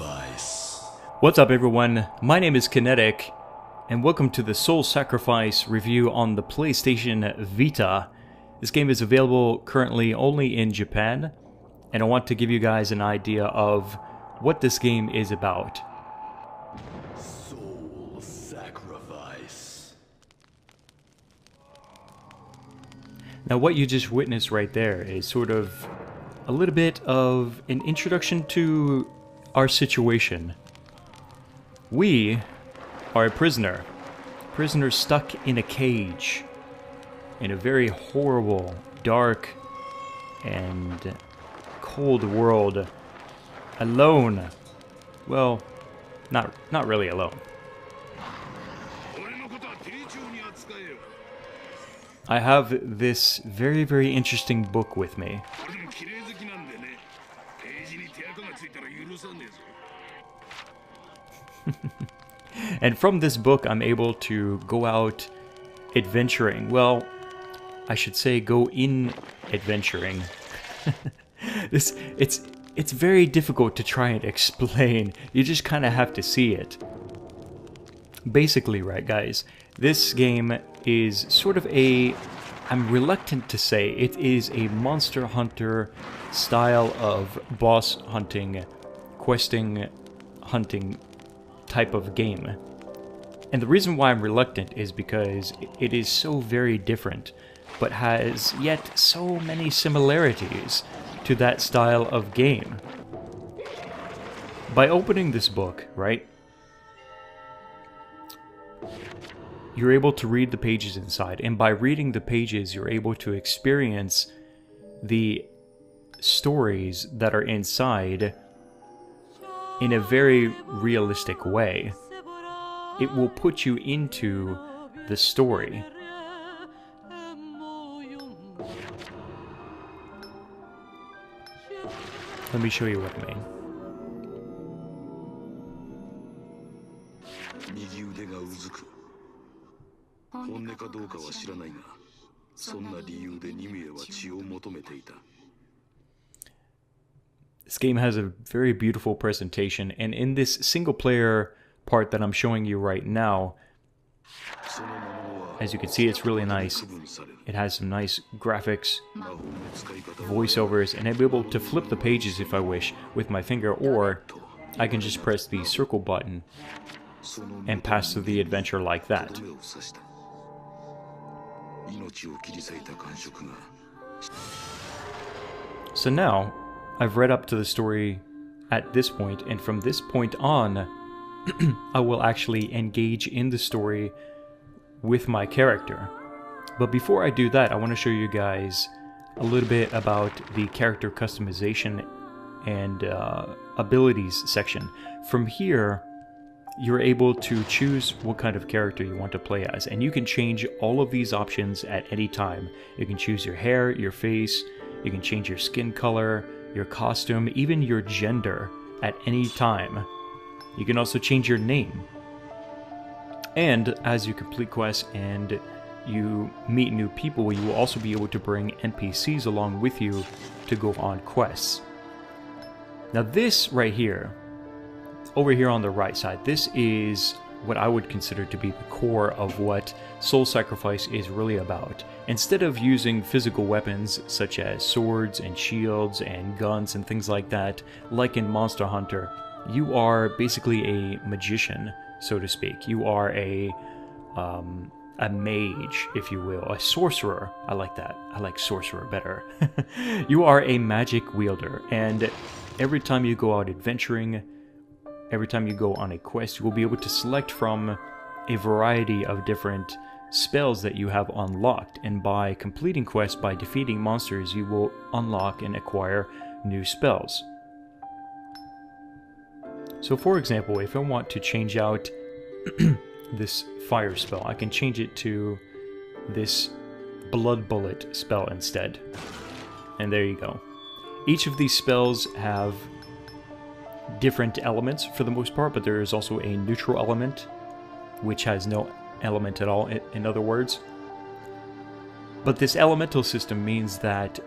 Sacrifice. What's up everyone, my name is Kinetic, and welcome to the Soul Sacrifice review on the PlayStation Vita. This game is available currently only in Japan, and I want to give you guys an idea of what this game is about. Soul Sacrifice. Now what you just witnessed right there is sort of a little bit of an introduction to our situation. We are a prisoner stuck in a cage in a very horrible, dark, and cold world, alone. Well, not really alone. I have this very interesting book with me. And from this book I'm able to go out adventuring. Well, I should say go in adventuring. It's very difficult to try and explain. You just kind of have to see it. Basically, right guys, this game is sort of a, I'm reluctant to say, it is a Monster Hunter style of boss hunting, questing, hunting type of game. And the reason why I'm reluctant is because it is so very different, but has yet so many similarities to that style of game. By opening this book, right, you're able to read the pages inside, and by reading the pages you're able to experience the stories that are inside in a very realistic way. It will put you into the story. Let me show you what I mean. This game has a very beautiful presentation, and in this single player part that I'm showing you right now, as you can see, it's really nice. It has some nice graphics, voiceovers, and I'm able to flip the pages if I wish with my finger, or I can just press the circle button and pass through the adventure like that. So now, I've read up to the story at this point, and from this point on, I will actually engage in the story with my character. But before I do that, I want to show you guys a little bit about the character customization and abilities section. From here, you're able to choose what kind of character you want to play as, and you can change all of these options at any time. You can choose your hair, your face, you can change your skin color, your costume, even your gender at any time. You can also change your name. And as you complete quests and you meet new people, you will also be able to bring NPCs along with you to go on quests. Now this right here, over here on the right side, this is what I would consider to be the core of what Soul Sacrifice is really about. Instead of using physical weapons such as swords and shields and guns and things like that, like in Monster Hunter, you are basically a magician, so to speak. You are a mage, if you will, a sorcerer. I like that. I like sorcerer better. You are a magic wielder, and every time you go out adventuring, every time you go on a quest, you will be able to select from a variety of different spells that you have unlocked, and by completing quests, by defeating monsters, you will unlock and acquire new spells. So for example, if I want to change out this fire spell, I can change it to this blood bullet spell instead. And there you go. Each of these spells have different elements for the most part, but there is also a neutral element, which has no element at all, in other words. But this elemental system means that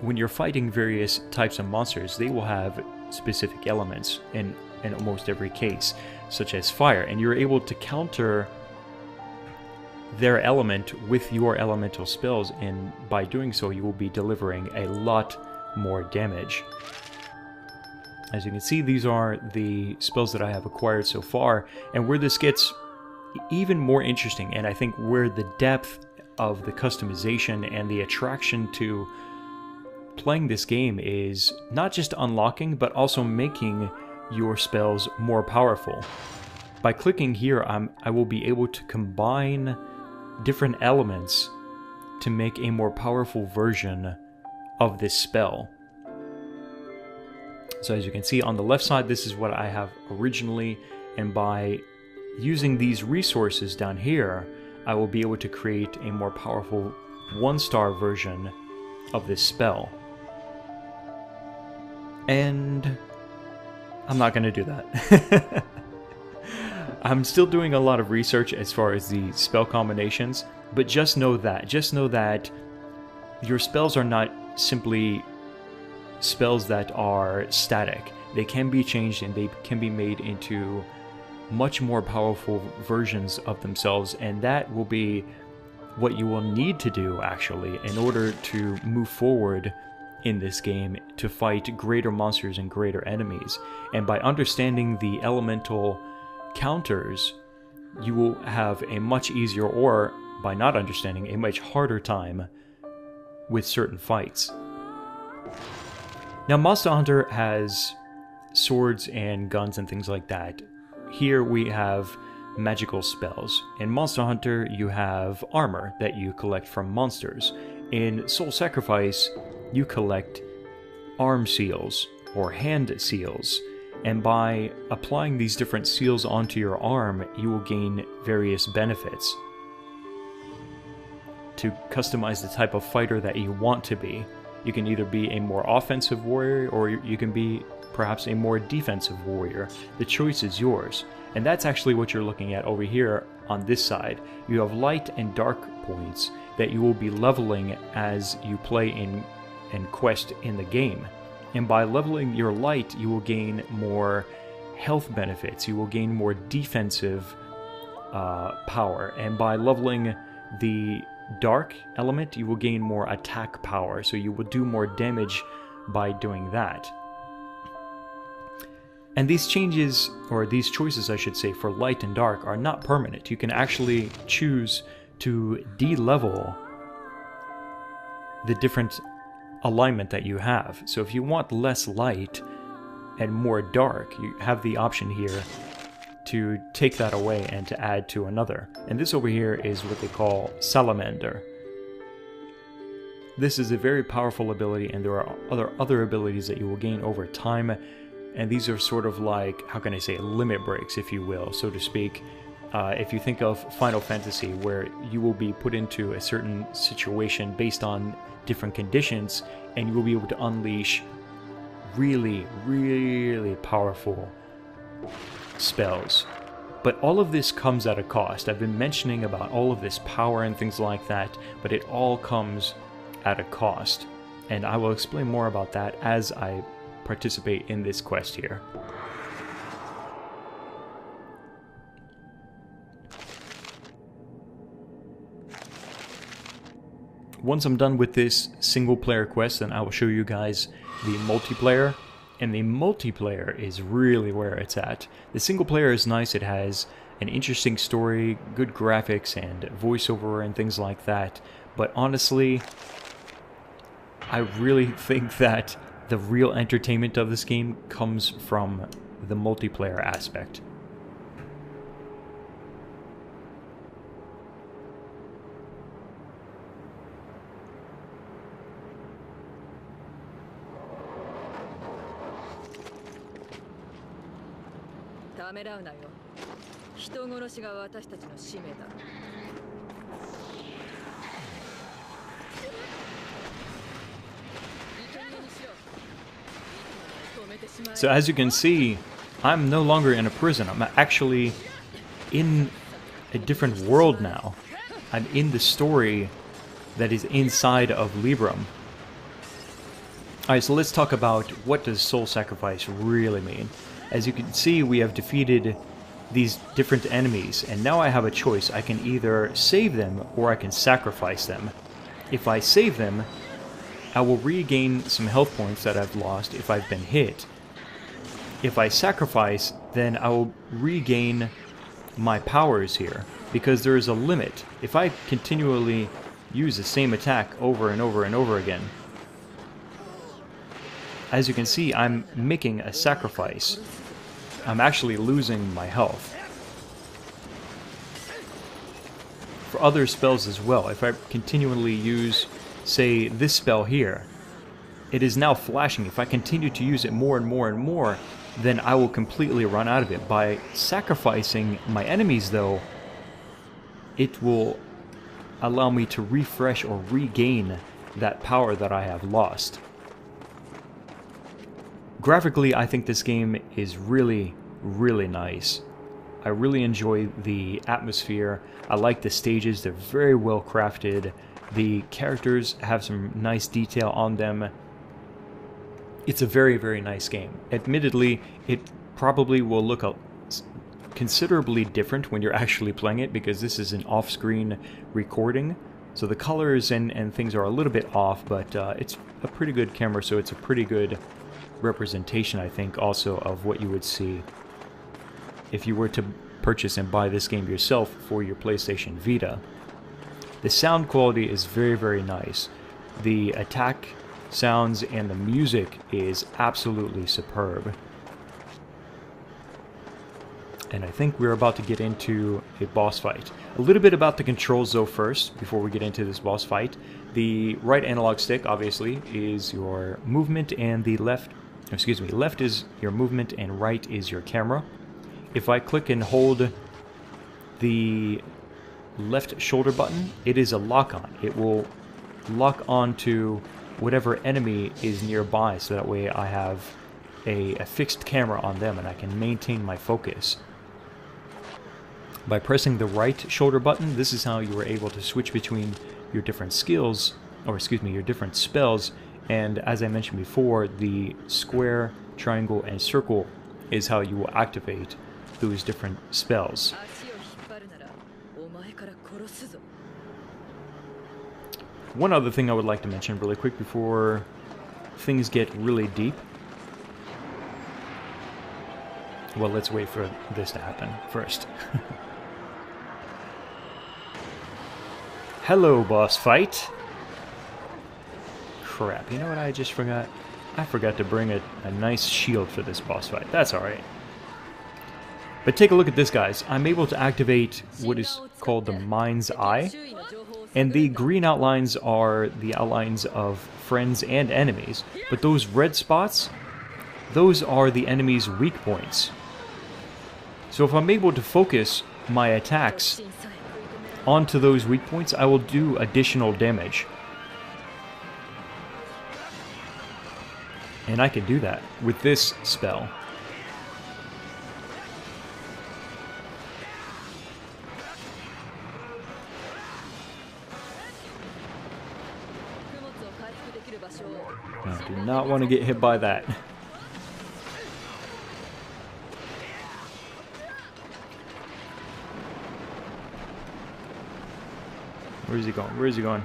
when you're fighting various types of monsters, they will have specific elements, and in almost every case, such as fire, and you're able to counter their element with your elemental spells, and by doing so you will be delivering a lot more damage. As you can see, these are the spells that I have acquired so far, and where this gets even more interesting, and I think where the depth of the customization and the attraction to playing this game is not just unlocking, but also making your spells more powerful. By clicking here, I will be able to combine different elements to make a more powerful version of this spell. So as you can see on the left side, this is what I have originally, and by using these resources down here, I will be able to create a more powerful 1-star version of this spell. And I'm not going to do that. I'm still doing a lot of research as far as the spell combinations, but just know that your spells are not simply spells that are static. They can be changed and they can be made into much more powerful versions of themselves, and that will be what you will need to do actually in order to move forward in this game, to fight greater monsters and greater enemies. And by understanding the elemental counters, you will have a much easier, or by not understanding, a much harder time with certain fights. Now, Monster Hunter has swords and guns and things like that. Here we have magical spells. In Monster Hunter, you have armor that you collect from monsters. In Soul Sacrifice, you collect arm seals or hand seals. And by applying these different seals onto your arm, you will gain various benefits to customize the type of fighter that you want to be. You can either be a more offensive warrior, or you can be perhaps a more defensive warrior. The choice is yours. And that's actually what you're looking at over here on this side. You have light and dark points that you will be leveling as you play in and quest in the game. And by leveling your light, you will gain more health benefits. You will gain more defensive power. And by leveling the dark element, you will gain more attack power. So you will do more damage by doing that. And these changes, or these choices I should say, for light and dark are not permanent. You can actually choose to de-level the different alignment that you have. So if you want less light and more dark, you have the option here to take that away and to add to another. And this over here is what they call Salamander. This is a very powerful ability, and there are other abilities that you will gain over time. And these are sort of like, how can I say, limit breaks, if you will, so to speak. If you think of Final Fantasy, where you will be put into a certain situation based on different conditions, and you will be able to unleash really, really powerful spells. But all of this comes at a cost. I've been mentioning about all of this power and things like that, but it all comes at a cost. And I will explain more about that as I participate in this quest here. Once I'm done with this single player quest, then I will show you guys the multiplayer, and the multiplayer is really where it's at. The single player is nice. It has an interesting story, good graphics and voiceover and things like that, but honestly, I really think that the real entertainment of this game comes from the multiplayer aspect. So as you can see, I'm no longer in a prison. I'm actually in a different world now. I'm in the story that is inside of Libram. Alright, so let's talk about what does soul sacrifice really mean. As you can see, we have defeated these different enemies, and now I have a choice. I can either save them or I can sacrifice them. If I save them, I will regain some health points that I've lost if I've been hit. If I sacrifice, then I will regain my powers here, because there is a limit. If I continually use the same attack over and over and over again, as you can see, I'm making a sacrifice. I'm actually losing my health. For other spells as well, if I continually use, say, this spell here, it is now flashing. If I continue to use it more and more and more, then I will completely run out of it. By sacrificing my enemies, though, it will allow me to refresh or regain that power that I have lost. Graphically, I think this game is really, really nice. I really enjoy the atmosphere. I like the stages. They're very well crafted. The characters have some nice detail on them. It's a very, very nice game. Admittedly, it probably will look considerably different when you're actually playing it, because this is an off-screen recording. So the colors and things are a little bit off, but it's a pretty good camera, so it's a pretty good representation, I think, also of what you would see if you were to purchase and buy this game yourself for your PlayStation Vita. The sound quality is very, very nice. The attack sounds and the music is absolutely superb. And I think we're about to get into a boss fight. A little bit about the controls though first, before we get into this boss fight. The right analog stick, obviously, is your movement, and the left is your movement and right is your camera. If I click and hold the left shoulder button, it is a lock-on. It will lock onto whatever enemy is nearby, so that way I have a fixed camera on them and I can maintain my focus. By pressing the right shoulder button, this is how you are able to switch between your different skills, or excuse me, your different spells. And as I mentioned before, the square, triangle, and circle is how you will activate those different spells. One other thing I would like to mention really quick before things get really deep. Well, let's wait for this to happen first. Hello, boss fight. Crap, you know what I just forgot? I forgot to bring a nice shield for this boss fight. That's alright. But take a look at this, guys. I'm able to activate what is called the Mind's Eye. And the green outlines are the outlines of friends and enemies. But those red spots, those are the enemy's weak points. So if I'm able to focus my attacks onto those weak points, I will do additional damage. And I can do that with this spell. I do not want to get hit by that. Where is he going? Where is he going?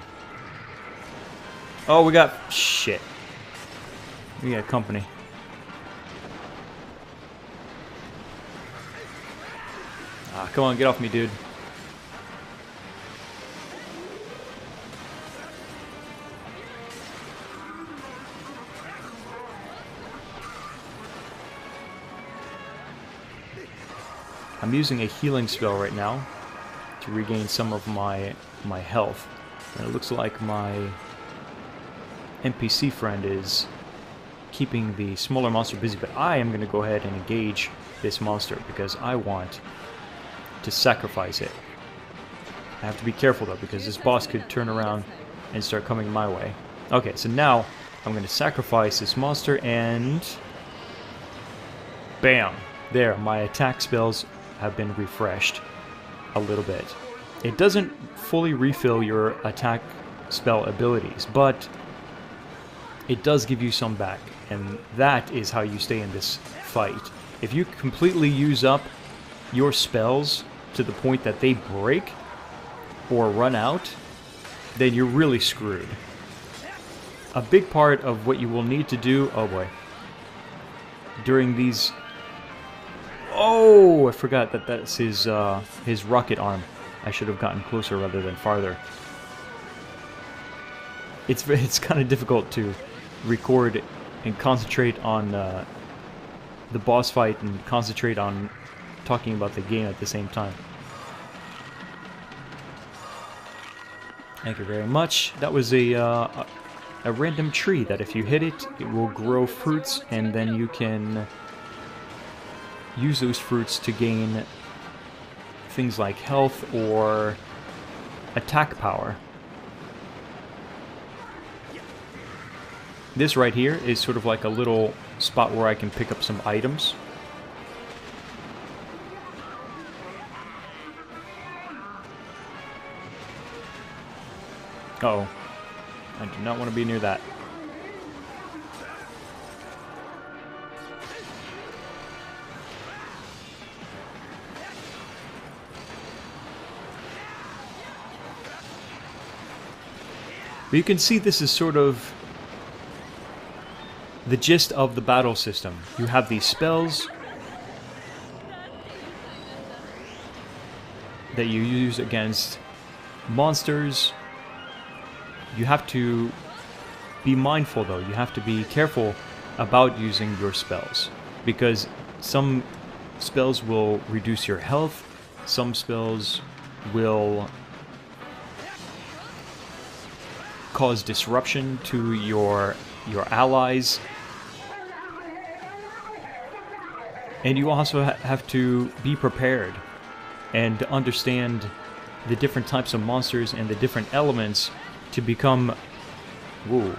Oh, we got... shit. We got company. Ah, come on, get off me, dude. I'm using a healing spell right now to regain some of my health. And it looks like my NPC friend is keeping the smaller monster busy, but I am going to go ahead and engage this monster because I want to sacrifice it. I have to be careful though, because this boss could turn around and start coming my way. Okay, so now I'm going to sacrifice this monster and... bam! There, my attack spells have been refreshed a little bit. It doesn't fully refill your attack spell abilities, but it does give you some back, and that is how you stay in this fight. If you completely use up your spells to the point that they break or run out, then you're really screwed. A big part of what you will need to do... Oh boy. During these... Oh! I forgot that that's his rocket arm. I should have gotten closer rather than farther. It's kind of difficult to record and concentrate on the boss fight and concentrate on talking about the game at the same time. Thank you very much. That was a random tree that if you hit it, it will grow fruits, and then you can use those fruits to gain things like health or attack power. This right here is sort of like a little spot where I can pick up some items. Uh-oh. I do not want to be near that. But you can see this is sort of the gist of the battle system. You have these spells that you use against monsters. You have to be mindful, though. You have to be careful about using your spells, because some spells will reduce your health, some spells will cause disruption to your allies. And you also have to be prepared and understand the different types of monsters and the different elements to become... Whoa.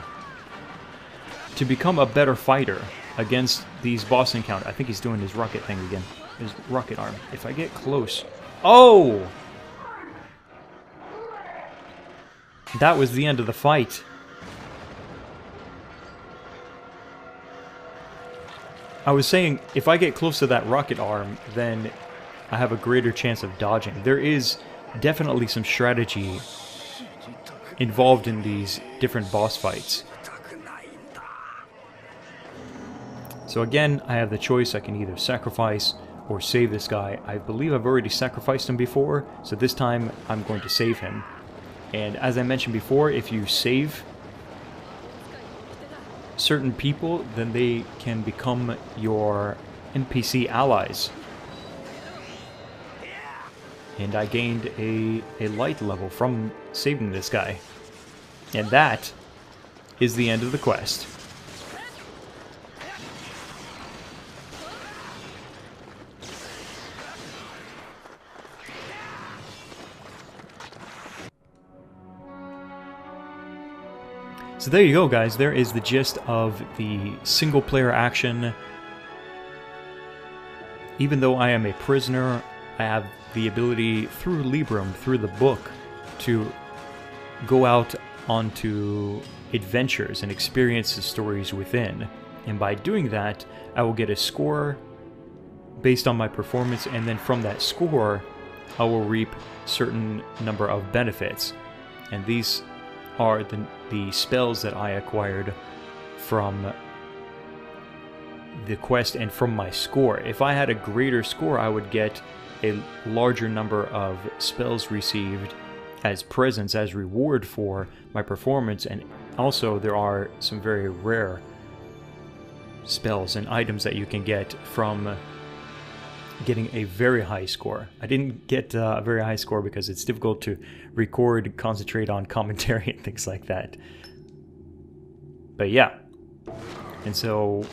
To become a better fighter against these boss encounters. I think he's doing his rocket thing again. His rocket arm. If I get close... Oh! That was the end of the fight. I was saying, if I get close to that rocket arm, then I have a greater chance of dodging. There is definitely some strategy involved in these different boss fights. So again, I have the choice. I can either sacrifice or save this guy. I believe I've already sacrificed him before, so this time I'm going to save him. And as I mentioned before, if you save certain people, then they can become your NPC allies. And I gained a light level from saving this guy. And that is the end of the quest. So there you go, guys. There is the gist of the single-player action. Even though I am a prisoner, I have the ability through Librum, through the book, to go out onto adventures and experience the stories within. And by doing that, I will get a score based on my performance, and then from that score, I will reap certain number of benefits. And these are the spells that I acquired from the quest and from my score. If I had a greater score, I would get a larger number of spells received as presents, as reward for my performance. And also there are some very rare spells and items that you can get from getting a very high score. I didn't get a very high score because it's difficult to record, concentrate on commentary and things like that. But yeah. And so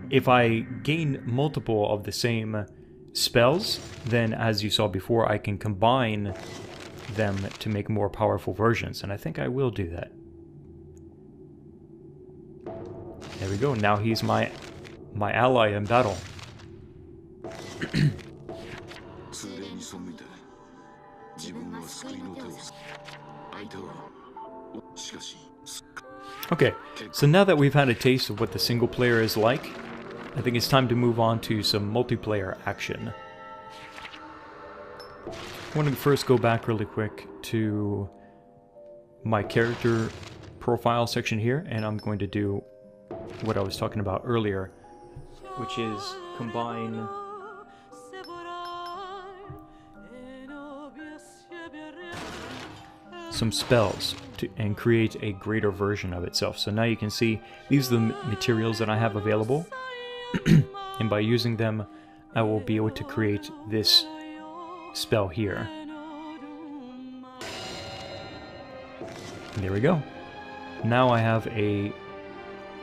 if I gain multiple of the same spells, then as you saw before, I can combine them to make more powerful versions, and I think I will do that. There we go. Now he's my ally in battle. Okay, so now that we've had a taste of what the single player is like, I think it's time to move on to some multiplayer action. I want to first go back really quick to my character profile section here, and I'm going to do what I was talking about earlier, which is combine some spells and create a greater version of itself. So now you can see these are the materials that I have available, and by using them I will be able to create this spell here. And there we go. Now I have a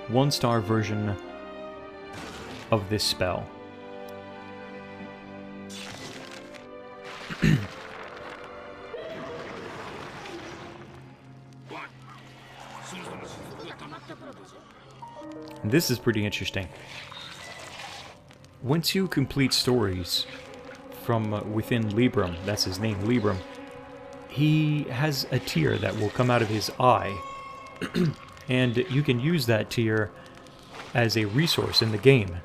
1-star version of this spell. And this is pretty interesting. Once you complete stories from within Libram, that's his name, Libram, he has a tear that will come out of his eye, and you can use that tear as a resource in the game.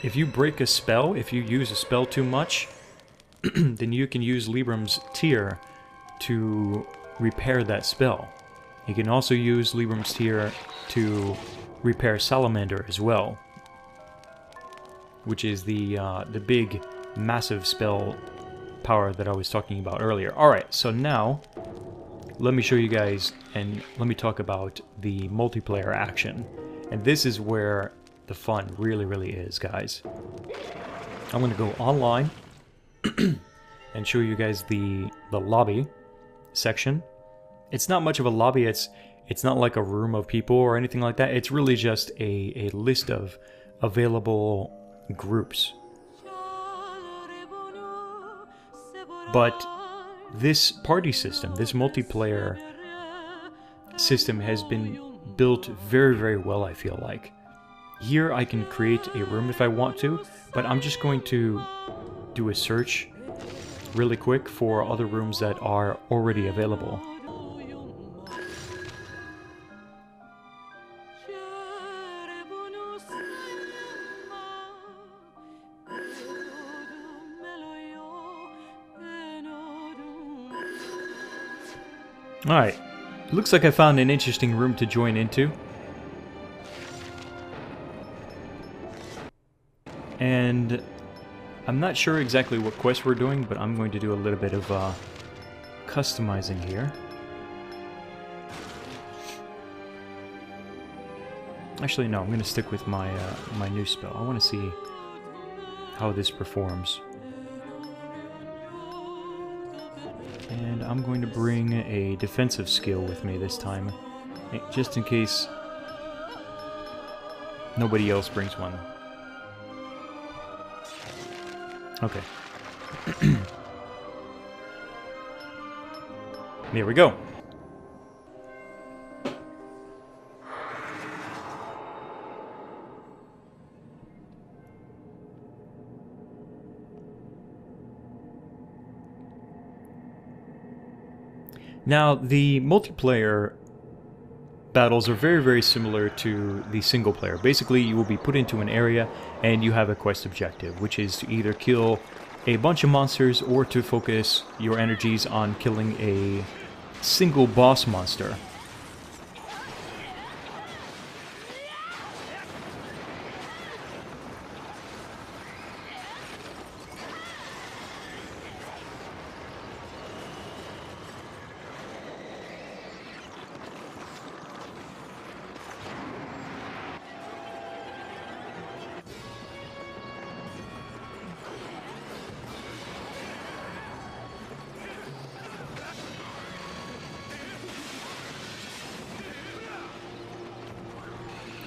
If you break a spell, if you use a spell too much, then you can use Libram's tear to repair that spell. You can also use Libram's tear to repair Salamander as well, which is the big, massive spell power that I was talking about earlier. Alright, so now, let me show you guys, and let me talk about the multiplayer action. And this is where the fun really, really is, guys. I'm going to go online and show you guys the lobby section. It's not much of a lobby, it's not like a room of people or anything like that. It's really just a list of available groups. But this party system, this multiplayer system has been built very, very well, I feel like. Here I can create a room if I want to, but I'm just going to do a search really quick for other rooms that are already available. Alright, looks like I found an interesting room to join into. And I'm not sure exactly what quest we're doing, but I'm going to do a little bit of customizing here. Actually, no, I'm going to stick with my my new spell. I want to see how this performs. And I'm going to bring a defensive skill with me this time, just in case nobody else brings one. Okay. There we go. Now, the multiplayer battles are very, very similar to the single player. Basically, you will be put into an area and you have a quest objective, which is to either kill a bunch of monsters or to focus your energies on killing a single boss monster.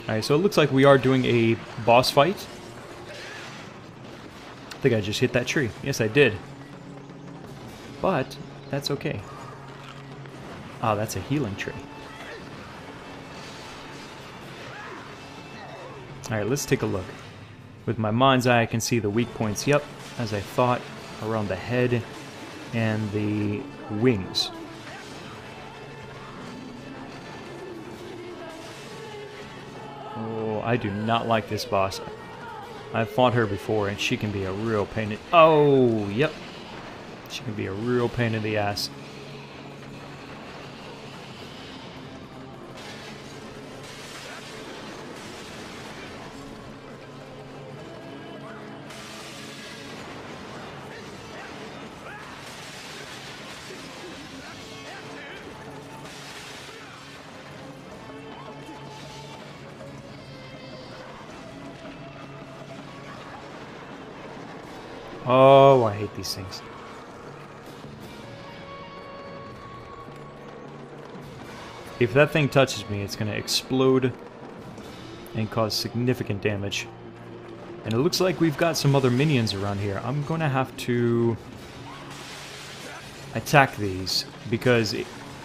Alright, so it looks like we are doing a boss fight. I think I just hit that tree. Yes, I did. But, that's okay. Ah, that's a healing tree. Alright, let's take a look. With my mind's eye, I can see the weak points. Yep, as I thought, around the head and the wings. Oh, I do not like this boss. I've fought her before, and she can be a real pain in... Oh, yep. She can be a real pain in the ass. Oh, I hate these things. If that thing touches me, it's going to explode and cause significant damage. And it looks like we've got some other minions around here. I'm going to have to attack these, because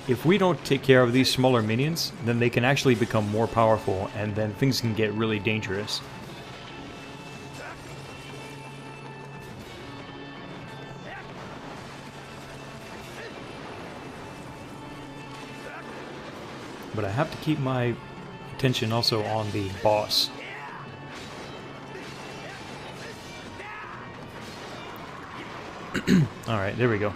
if we don't take care of these smaller minions, then they can actually become more powerful, and then things can get really dangerous. But I have to keep my attention also on the boss. Alright, there we go.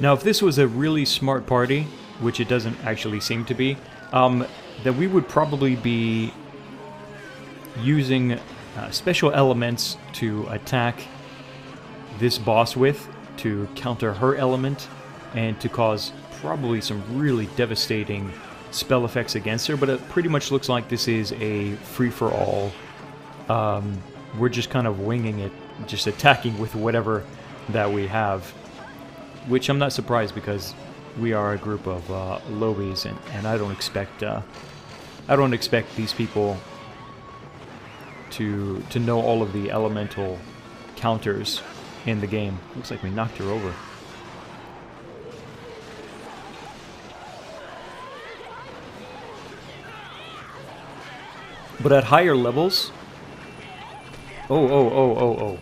Now, if this was a really smart party, which it doesn't actually seem to be, then we would probably be using special elements to attack this boss with, to counter her element, and to cause probably some really devastating spell effects against her, but it pretty much looks like this is a free-for-all. We're just kind of winging it, just attacking with whatever that we have, which I'm not surprised, because we are a group of lobies, and I don't expect these people to know all of the elemental counters in the game. Looks like we knocked her over. But at higher levels... Oh.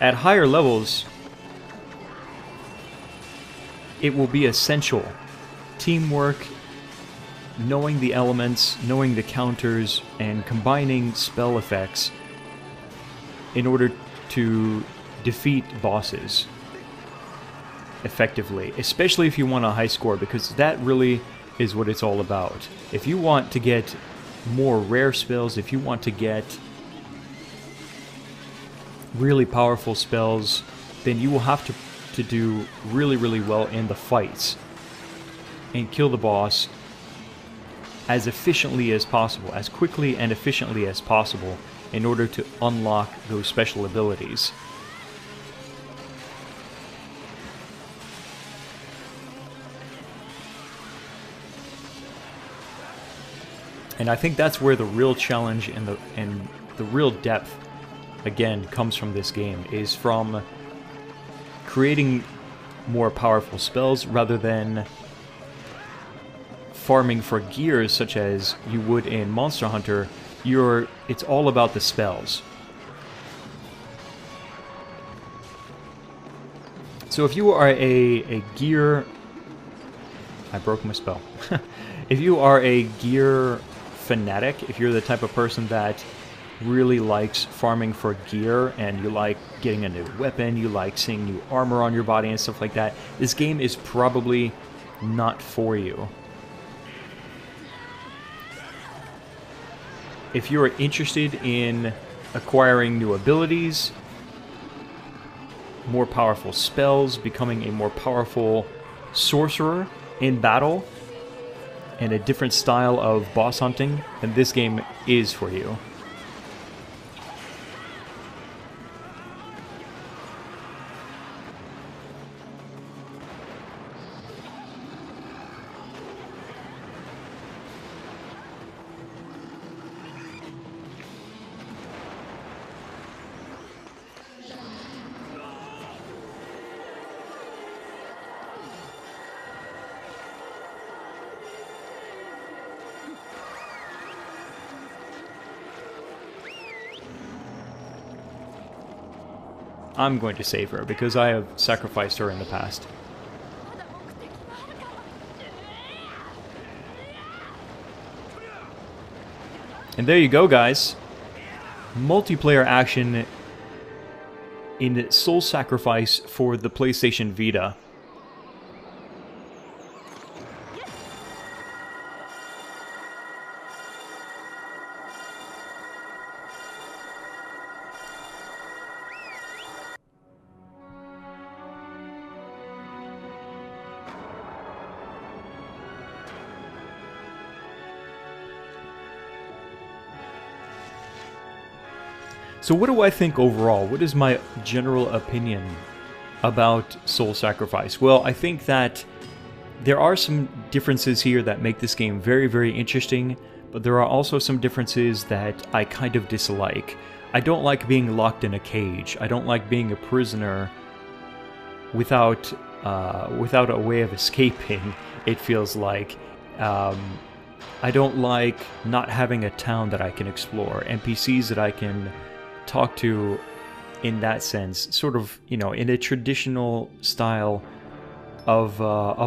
At higher levels, it will be essential. Teamwork, knowing the elements, knowing the counters, and combining spell effects in order to defeat bosses effectively, especially if you want a high score, because that really is what it's all about. If you want to get more rare spells, if you want to get really powerful spells, then you will have to do really, really well in the fights and kill the boss as efficiently as possible, as quickly and efficiently as possible, in order to unlock those special abilities. And I think that's where the real challenge and the real depth, again, comes from this game, is from creating more powerful spells rather than farming for gears such as you would in Monster Hunter. It's all about the spells. So if you are a gear... I broke my spell. If you are a gear fanatic, if you're the type of person that really likes farming for gear, and you like getting a new weapon, you like seeing new armor on your body and stuff like that, this game is probably not for you. If you're interested in acquiring new abilities, more powerful spells, becoming a more powerful sorcerer in battle, and a different style of boss hunting, then this game is for you. I'm going to save her because I have sacrificed her in the past. And there you go, guys. Multiplayer action in Soul Sacrifice for the PlayStation Vita. So what do I think overall? What is my general opinion about Soul Sacrifice? Well, I think that there are some differences here that make this game very, very interesting, but there are also some differences that I kind of dislike. I don't like being locked in a cage. I don't like being a prisoner without a way of escaping, it feels like. I don't like not having a town that I can explore, NPCs that I can talk to in that sense, sort of, you know, in a traditional style of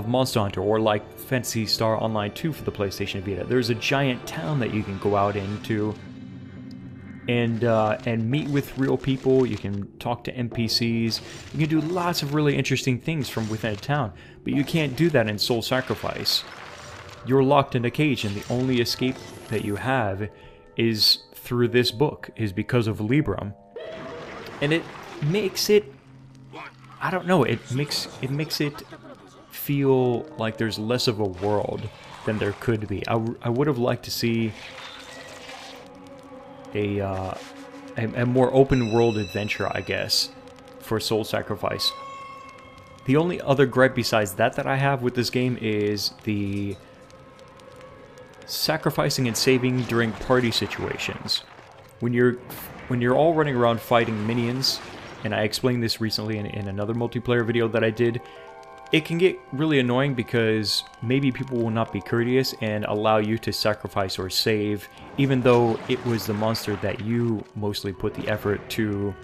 Monster Hunter, or like Phantasy Star Online 2 for the PlayStation Vita. There's a giant town that you can go out into and meet with real people. You can talk to NPCs. You can do lots of really interesting things from within a town, but you can't do that in Soul Sacrifice. You're locked in a cage, and the only escape that you have is through this book, is because of Libram. And it makes it, I don't know, it makes it feel like there's less of a world than there could be. I would have liked to see a more open world adventure, I guess, for Soul Sacrifice. The only other gripe besides that I have with this game is the sacrificing and saving during party situations. When you're all running around fighting minions, and I explained this recently in another multiplayer video that I did, it can get really annoying because maybe people will not be courteous and allow you to sacrifice or save, even though it was the monster that you mostly put the effort to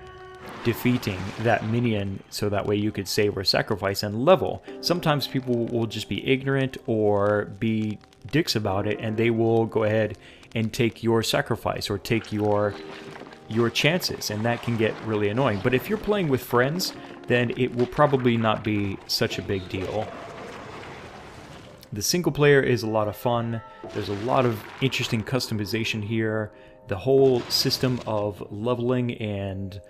defeating that minion, so that way you could save or sacrifice and level. Sometimes people will just be ignorant or be dicks about it, and they will go ahead and take your sacrifice or take your chances, and that can get really annoying. But if you're playing with friends, then it will probably not be such a big deal. The single player is a lot of fun. There's a lot of interesting customization here. The whole system of leveling and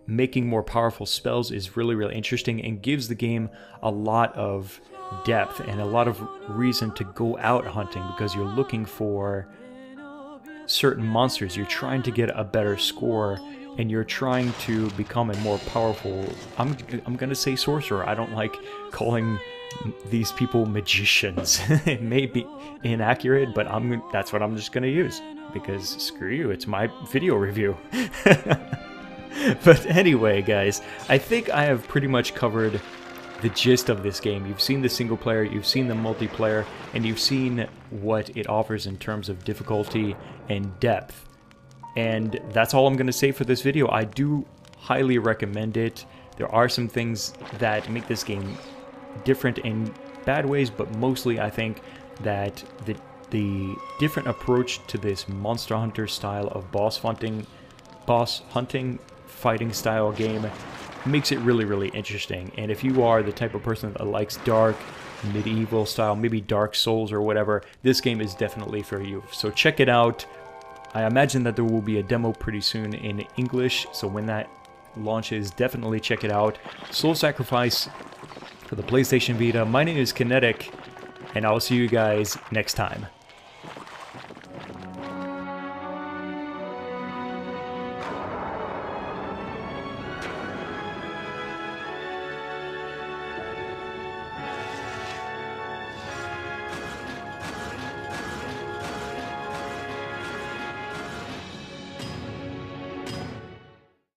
making more powerful spells is really, really interesting, and gives the game a lot of depth and a lot of reason to go out hunting, because you're looking for certain monsters. You're trying to get a better score, and you're trying to become a more powerful, I'm gonna say sorcerer. I don't like calling these people magicians. It may be inaccurate, but that's what I'm just gonna use, because screw you, it's my video review. But anyway, guys, I think I have pretty much covered the gist of this game. You've seen the single player, you've seen the multiplayer, and you've seen what it offers in terms of difficulty and depth. And that's all I'm going to say for this video. I do highly recommend it. There are some things that make this game different in bad ways, but mostly I think that the different approach to this Monster Hunter style of boss hunting fighting style game makes it really, really interesting. And if you are the type of person that likes dark, medieval style, maybe Dark Souls or whatever, this game is definitely for you. So check it out. I imagine that there will be a demo pretty soon in English, so when that launches, definitely check it out. Soul Sacrifice for the PlayStation Vita. My name is Kinetic, and I'll see you guys next time.